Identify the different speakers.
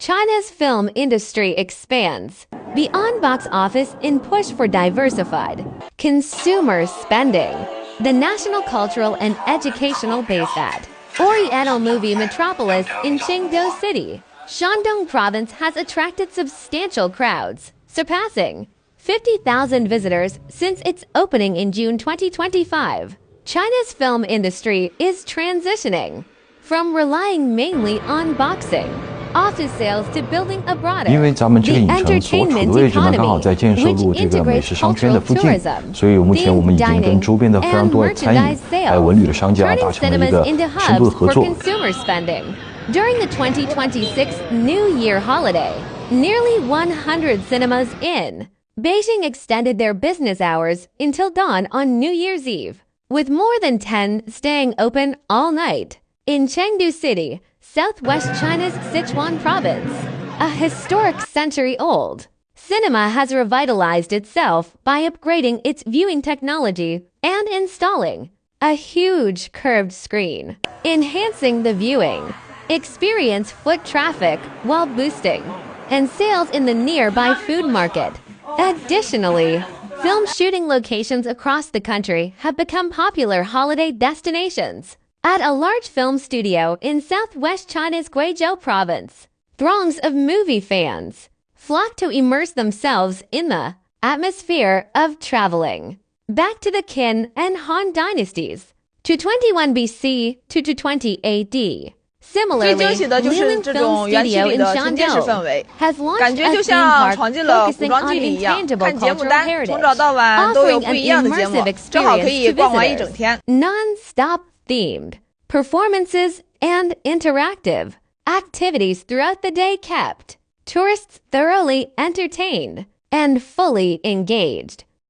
Speaker 1: China's film industry expands beyond box office in push for diversified consumer spending. The national cultural and educational base at Oriental Movie Metropolis in Qingdao City, Shandong Province has attracted substantial crowds, surpassing 50,000 visitors since its opening in June 2025. China's film industry is transitioning from relying mainly on boxing office sales to building a broader
Speaker 2: 因为咱们这个影城所处的位置呢，刚好在建设路这个美食商圈的附近，所以目前我们已经跟周边的非常多的餐饮还有文旅的商家达成了一个深度的合作。
Speaker 1: During the 2026 New Year holiday, nearly 100 cinemas in Beijing extended their business hours until dawn on New Year's Eve, with more than 10 staying open all night. In Qingdao City, southwest China's Sichuan province, a historic century-old cinema has revitalized itself by upgrading its viewing technology and installing a huge curved screen, enhancing the viewing experience foot traffic while boosting and sales in the nearby food market. Additionally, film shooting locations across the country have become popular holiday destinations. At a large film studio in southwest China's Qingdao Province, throngs of movie fans flock to immerse themselves in the atmosphere of traveling back to the Qin and Han dynasties, to 21 BC to 20 AD. Similarly, Liling Film Studio in Shandong has launched a theme park focusing on intangible cultural heritage, offering an immersive experience to visitors. Non-stop themed performances and interactive activities throughout the day kept tourists thoroughly entertained and fully engaged.